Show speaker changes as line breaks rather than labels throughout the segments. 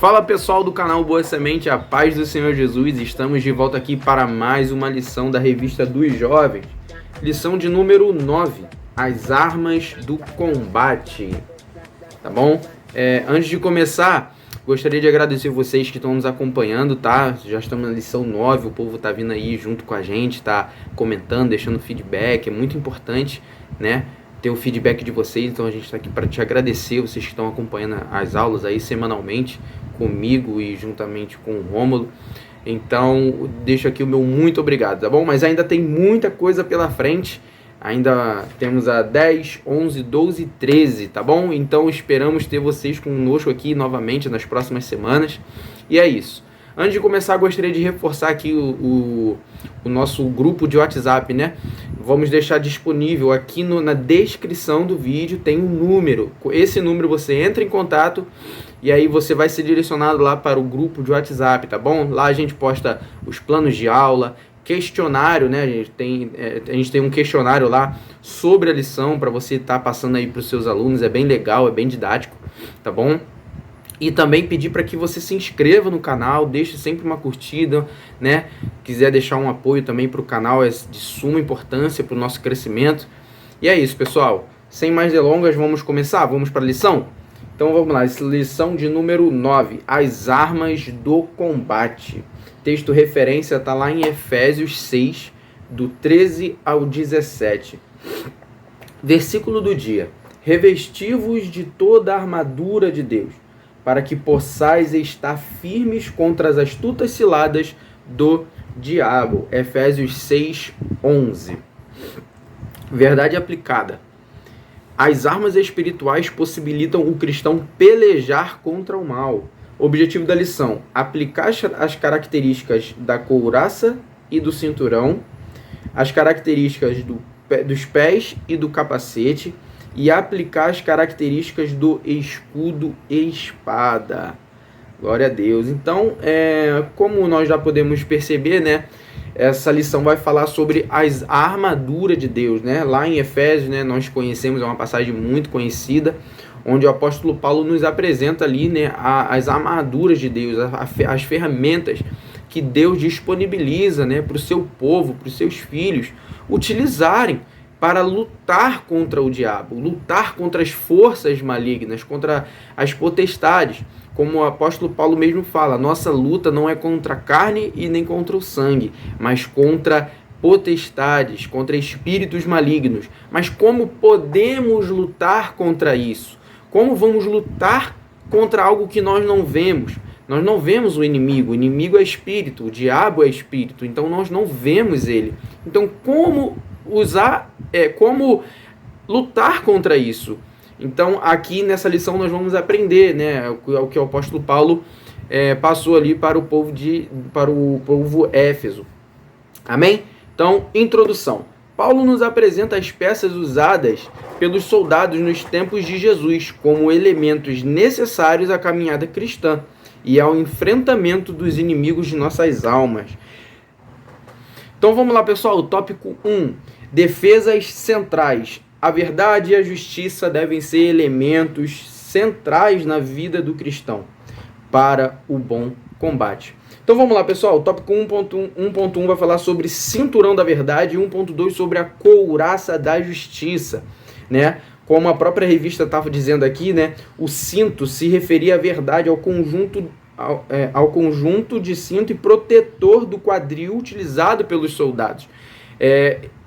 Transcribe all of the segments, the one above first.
Fala pessoal do canal Boa Semente, a paz do Senhor Jesus, estamos de volta aqui para mais uma lição da revista dos jovens, lição de número 9, as armas do combate, tá bom? Antes de começar, gostaria de agradecer vocês que estão nos acompanhando, tá? Já estamos na lição 9, o povo tá vindo aí junto com a gente, tá comentando, deixando feedback, é muito importante, né? Ter o feedback de vocês, então a gente está aqui para te agradecer, vocês que estão acompanhando as aulas aí semanalmente comigo e juntamente com o Rômulo. Então, deixo aqui o meu muito obrigado, tá bom? Mas ainda tem muita coisa pela frente, ainda temos a 10, 11, 12 e 13, tá bom? Então, esperamos ter vocês conosco aqui novamente nas próximas semanas. E é isso. Antes de começar, gostaria de reforçar aqui o nosso grupo de WhatsApp, né? Vamos deixar disponível aqui na descrição do vídeo, tem um número. Esse número você entra em contato e aí você vai ser direcionado lá para o grupo de WhatsApp, tá bom? Lá a gente posta os planos de aula, questionário, né? A gente tem um questionário lá sobre a lição para você estar passando aí para os seus alunos. É bem legal, é bem didático, tá bom? E também pedir para que você se inscreva no canal, deixe sempre uma curtida, né? Quiser deixar um apoio também para o canal, é de suma importância para o nosso crescimento. E é isso, pessoal. Sem mais delongas, vamos começar? Vamos para a lição? Então vamos lá, lição de número 9, as armas do combate. Texto referência está lá em Efésios 6, do 13 ao 17. Versículo do dia. Revesti-vos de toda a armadura de Deus, para que possais estar firmes contra as astutas ciladas do diabo. Efésios 6, 11. Verdade aplicada. As armas espirituais possibilitam o cristão pelejar contra o mal. Objetivo da lição: aplicar as características da couraça e do cinturão, as características dos pés e do capacete, e aplicar as características do escudo e espada. Glória a Deus. Então, como nós já podemos perceber, né, essa lição vai falar sobre a armadura de Deus, né? Lá em Efésios, né, nós conhecemos, é uma passagem muito conhecida, onde o apóstolo Paulo nos apresenta ali, né, as armaduras de Deus, as ferramentas que Deus disponibiliza, né, para o seu povo, para os seus filhos utilizarem para lutar contra o diabo, lutar contra as forças malignas, contra as potestades. Como o apóstolo Paulo mesmo fala, nossa luta não é contra a carne e nem contra o sangue, mas contra potestades, contra espíritos malignos. Mas como podemos lutar contra isso? Como vamos lutar contra algo que nós não vemos? Nós não vemos o inimigo é espírito, o diabo é espírito, então nós não vemos ele. Então como como lutar contra isso? Então aqui nessa lição nós vamos aprender, né, o que o apóstolo Paulo passou ali para o povo Éfeso. Amém? Então, introdução. Paulo nos apresenta as peças usadas pelos soldados nos tempos de Jesus como elementos necessários à caminhada cristã e ao enfrentamento dos inimigos de nossas almas. Então vamos lá, pessoal, o tópico 1, defesas centrais. A verdade e a justiça devem ser elementos centrais na vida do cristão para o bom combate. Então vamos lá, pessoal, o tópico 1.1 vai falar sobre cinturão da verdade e 1.2 sobre a couraça da justiça, né? Como a própria revista estava dizendo aqui, né, o cinto se referia à verdade, ao conjunto de cinto e protetor do quadril utilizado pelos soldados.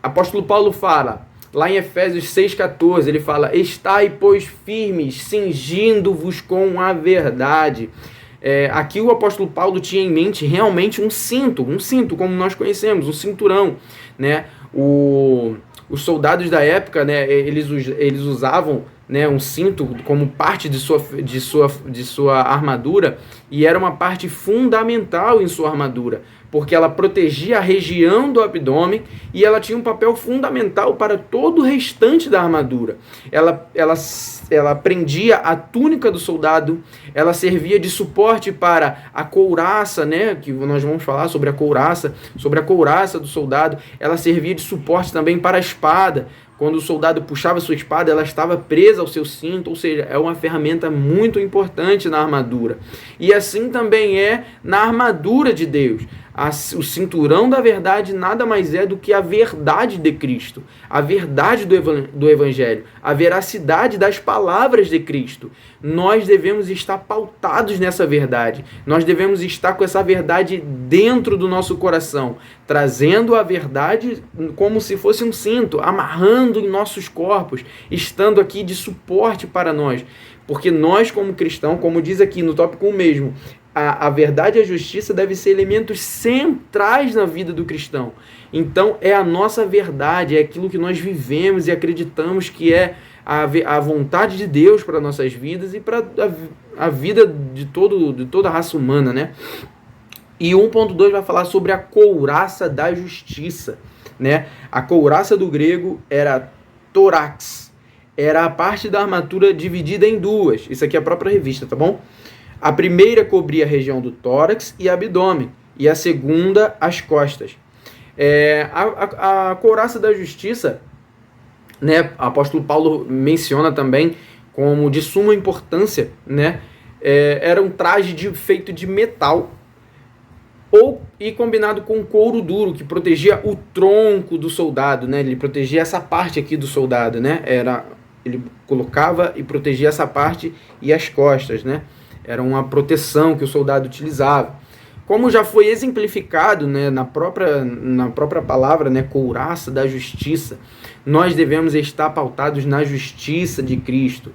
Apóstolo Paulo fala, lá em Efésios 6,14, ele fala, estai, pois, firmes, cingindo-vos com a verdade. Aqui o apóstolo Paulo tinha em mente realmente um cinto, como nós conhecemos, um cinturão, né? Os soldados da época, né, eles usavam, né, um cinto como parte de sua armadura, e era uma parte fundamental em sua armadura, porque ela protegia a região do abdômen e ela tinha um papel fundamental para todo o restante da armadura. Ela prendia a túnica do soldado, ela servia de suporte para a couraça, né, que nós vamos falar sobre a couraça do soldado, ela servia de suporte também para a espada, quando o soldado puxava sua espada, ela estava presa ao seu cinto, ou seja, é uma ferramenta muito importante na armadura. E assim também é na armadura de Deus. O cinturão da verdade nada mais é do que a verdade de Cristo, a verdade do Evangelho, a veracidade das palavras de Cristo. Nós devemos estar pautados nessa verdade, nós devemos estar com essa verdade dentro do nosso coração, trazendo a verdade como se fosse um cinto, amarrando em nossos corpos, estando aqui de suporte para nós. Porque nós, como cristão, como diz aqui no tópico 1 mesmo, a verdade e a justiça devem ser elementos centrais na vida do cristão. Então, é a nossa verdade, é aquilo que nós vivemos e acreditamos que é a vontade de Deus para nossas vidas e para a vida de toda a raça humana, né? E 1.2 vai falar sobre a couraça da justiça, né? A couraça do grego era tórax, era a parte da armadura dividida em duas. Isso aqui é a própria revista, tá bom? A primeira cobria a região do tórax e abdômen, e a segunda as costas. A couraça da justiça, né, o apóstolo Paulo menciona também como de suma importância, né, era um traje feito de metal e combinado com couro duro, que protegia o tronco do soldado, né, ele protegia essa parte aqui do soldado, né, ele colocava e protegia essa parte e as costas, né. Era uma proteção que o soldado utilizava. Como já foi exemplificado, né, na própria palavra, né, couraça da justiça, nós devemos estar pautados na justiça de Cristo.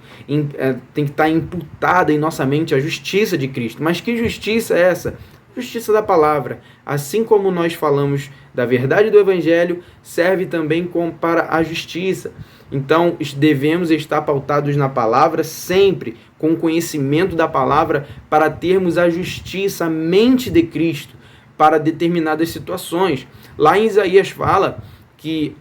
Tem que estar imputada em nossa mente a justiça de Cristo. Mas que justiça é essa? Justiça da palavra. Assim como nós falamos da verdade do Evangelho, serve também para a justiça. Então, devemos estar pautados na palavra sempre, com o conhecimento da palavra, para termos a justiça, a mente de Cristo, para determinadas situações. Lá em Isaías fala que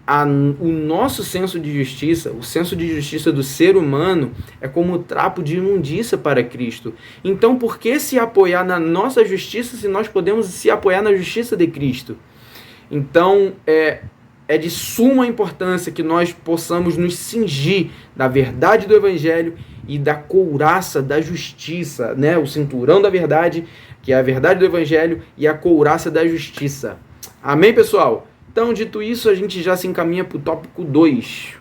o nosso senso de justiça, o senso de justiça do ser humano, é como trapo de imundícia para Cristo. Então, por que se apoiar na nossa justiça se nós podemos se apoiar na justiça de Cristo? Então, é de suma importância que nós possamos nos cingir da verdade do Evangelho e da couraça da justiça, né? O cinturão da verdade, que é a verdade do Evangelho, e a couraça da justiça. Amém, pessoal? Então, dito isso, a gente já se encaminha para o tópico 2.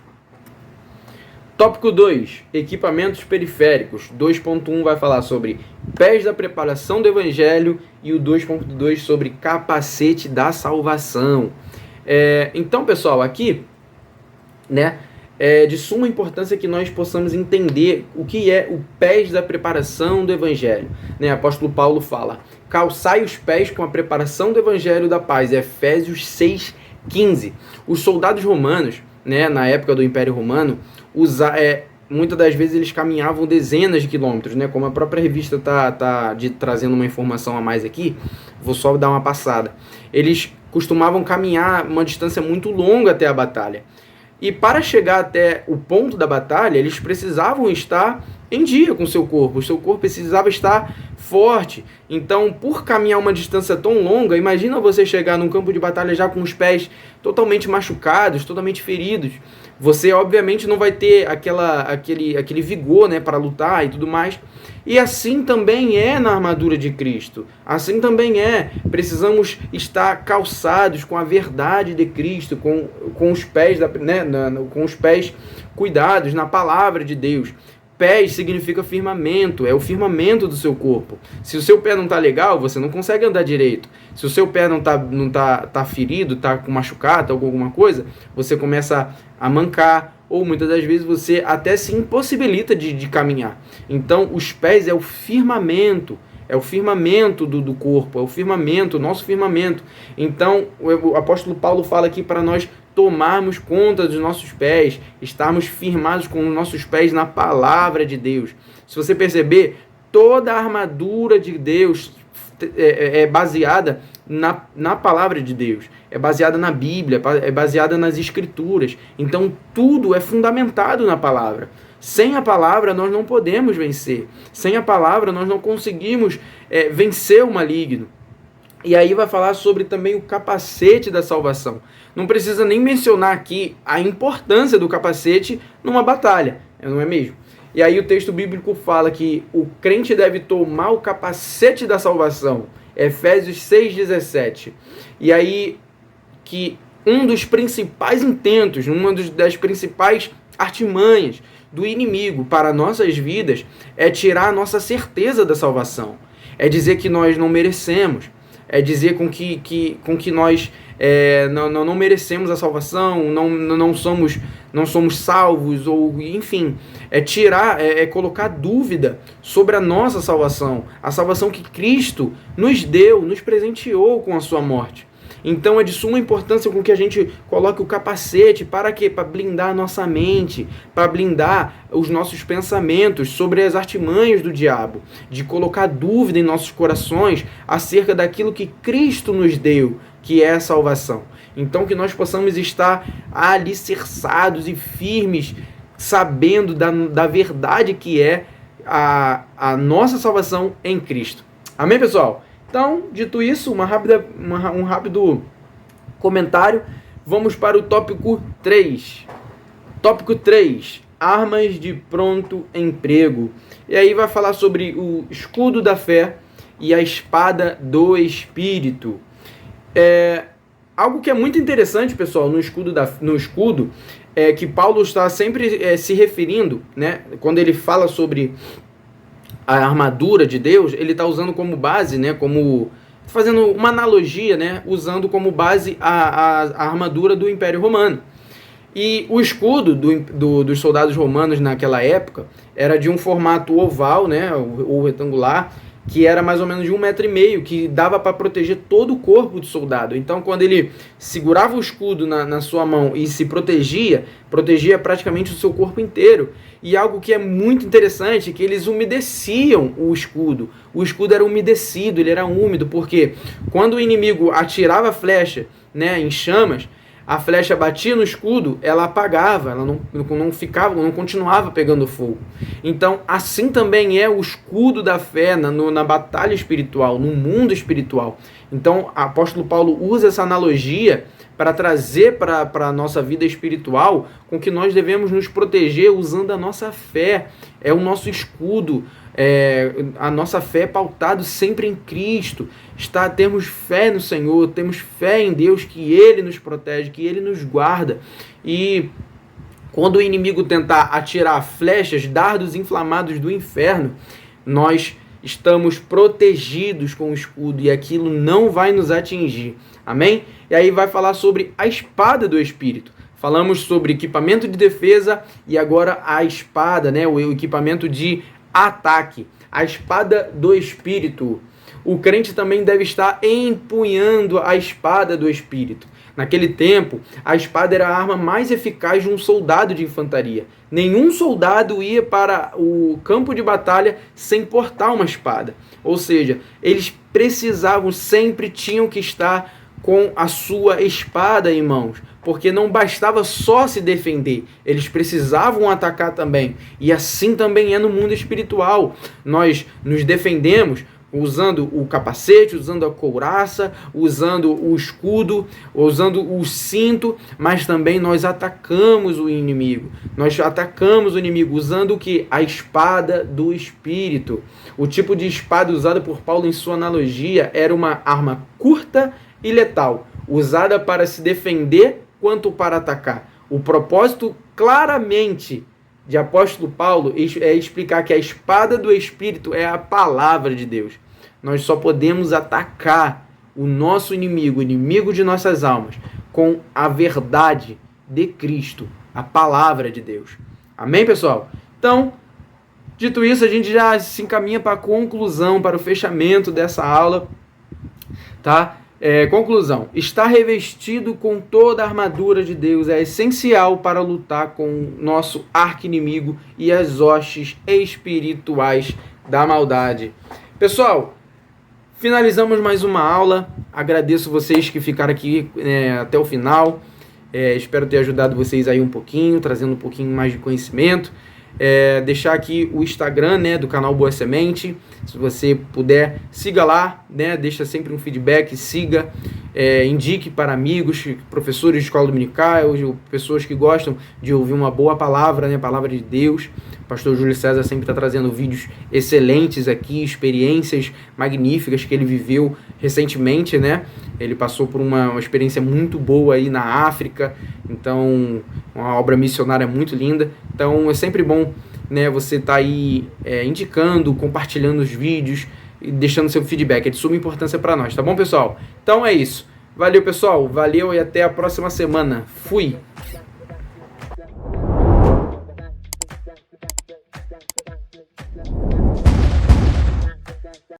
Tópico 2, equipamentos periféricos. 2.1 vai falar sobre pés da preparação do Evangelho e o 2.2 sobre capacete da salvação. Então, pessoal, aqui, né, é de suma importância que nós possamos entender o que é o pés da preparação do Evangelho. Né? O apóstolo Paulo fala, calçai os pés com a preparação do Evangelho da paz, Efésios 6,15. Os soldados romanos, né, na época do Império Romano, muitas das vezes eles caminhavam dezenas de quilômetros, né? Como a própria revista está trazendo uma informação a mais aqui, vou só dar uma passada. Eles costumavam caminhar uma distância muito longa até a batalha. E para chegar até o ponto da batalha, eles precisavam estar em dia com o seu corpo precisava estar forte. Então, por caminhar uma distância tão longa, imagina você chegar num campo de batalha já com os pés totalmente machucados, totalmente feridos. Você, obviamente, não vai ter aquele vigor, né, para lutar e tudo mais. E assim também é na armadura de Cristo. Assim também é. Precisamos estar calçados com a verdade de Cristo, com os pés, com os pés cuidados na palavra de Deus. Pés significa firmamento, é o firmamento do seu corpo. Se o seu pé não está legal, você não consegue andar direito. Se o seu pé não tá ferido, está com machucado, tá com alguma coisa, você começa a mancar, ou muitas das vezes você até se impossibilita de caminhar. Então, os pés é o firmamento do corpo, é o firmamento, o nosso firmamento. Então, o apóstolo Paulo fala aqui para nós tomarmos conta dos nossos pés, estarmos firmados com os nossos pés na palavra de Deus. Se você perceber, toda a armadura de Deus é baseada na palavra de Deus, é baseada na Bíblia, é baseada nas Escrituras. Então, tudo é fundamentado na palavra. Sem a palavra, nós não podemos vencer. Sem a palavra, nós não conseguimos vencer o maligno. E aí vai falar sobre também o capacete da salvação. Não precisa nem mencionar aqui a importância do capacete numa batalha, não é mesmo? E aí o texto bíblico fala que o crente deve tomar o capacete da salvação. Efésios 6,17. E aí que um dos principais intentos, uma das principais artimanhas do inimigo para nossas vidas é tirar a nossa certeza da salvação. É dizer que nós não merecemos. É dizer com que nós não merecemos a salvação, não somos salvos, ou enfim, colocar dúvida sobre a nossa salvação, a salvação que Cristo nos deu, nos presenteou com a sua morte. Então é de suma importância com que a gente coloque o capacete. Para quê? Para blindar a nossa mente, para blindar os nossos pensamentos sobre as artimanhas do diabo, de colocar dúvida em nossos corações acerca daquilo que Cristo nos deu, que é a salvação. Então que nós possamos estar alicerçados e firmes, sabendo da verdade que é a nossa salvação em Cristo. Amém, pessoal? Então, dito isso, um rápido comentário. Vamos para o tópico 3. Tópico 3. Armas de pronto emprego. E aí vai falar sobre o escudo da fé e a espada do Espírito. Algo que é muito interessante, pessoal, no escudo é que Paulo está sempre se referindo, né, quando ele fala sobre a armadura de Deus, ele está usando como base, né, fazendo uma analogia, né, usando como base a armadura do Império Romano. E o escudo dos soldados romanos naquela época era de um formato oval, né, ou retangular, que era mais ou menos de 1,5 metro, que dava para proteger todo o corpo do soldado. Então, quando ele segurava o escudo na sua mão e se protegia praticamente o seu corpo inteiro. E algo que é muito interessante é que eles umedeciam o escudo. O escudo era umedecido, ele era úmido, porque quando o inimigo atirava a flecha, né, em chamas, a flecha batia no escudo, ela apagava, ela não continuava pegando fogo. Então, assim também é o escudo da fé na batalha espiritual, no mundo espiritual. Então, o apóstolo Paulo usa essa analogia para trazer para a nossa vida espiritual com que nós devemos nos proteger usando a nossa fé. É o nosso escudo, a nossa fé é pautada sempre em Cristo. Termos fé no Senhor, temos fé em Deus, que Ele nos protege, que Ele nos guarda. E quando o inimigo tentar atirar flechas, dardos inflamados do inferno, nós estamos protegidos com o escudo e aquilo não vai nos atingir. Amém? E aí vai falar sobre a espada do Espírito. Falamos sobre equipamento de defesa e agora a espada, né? O equipamento de ataque. A espada do Espírito. O crente também deve estar empunhando a espada do Espírito. Naquele tempo, a espada era a arma mais eficaz de um soldado de infantaria. Nenhum soldado ia para o campo de batalha sem portar uma espada. Ou seja, eles sempre tinham que estar com a sua espada em mãos, porque não bastava só se defender, eles precisavam atacar também. E assim também é no mundo espiritual. Nós nos defendemos usando o capacete, usando a couraça, usando o escudo, usando o cinto, mas também nós atacamos o inimigo. Nós atacamos o inimigo usando o que? A espada do Espírito. O tipo de espada usada por Paulo em sua analogia era uma arma curta e letal, usada para se defender quanto para atacar. O propósito claramente de apóstolo Paulo é explicar que a espada do Espírito é a palavra de Deus. Nós só podemos atacar o nosso inimigo, o inimigo de nossas almas, com a verdade de Cristo, a palavra de Deus. Amém, pessoal? Então, dito isso, a gente já se encaminha para a conclusão, para o fechamento dessa aula, tá? Conclusão. Estar revestido com toda a armadura de Deus é essencial para lutar com o nosso arqui-inimigo e as hostes espirituais da maldade. Pessoal, finalizamos mais uma aula. Agradeço vocês que ficaram aqui até o final. Espero ter ajudado vocês aí um pouquinho, trazendo um pouquinho mais de conhecimento. deixar aqui o Instagram, né, do canal Boa Semente. Se você puder, siga lá, né, deixa sempre um feedback, siga, indique para amigos, professores de escola dominical, pessoas que gostam de ouvir uma boa palavra, né, palavra de Deus. O pastor Júlio César sempre está trazendo vídeos excelentes aqui, experiências magníficas que ele viveu recentemente, né? Ele passou por uma experiência muito boa aí na África, então uma obra missionária muito linda. Então é sempre bom, né, você tá aí indicando, compartilhando os vídeos e deixando seu feedback. É de suma importância para nós, tá bom, pessoal? Então é isso. Valeu, pessoal. Valeu e até a próxima semana. Fui!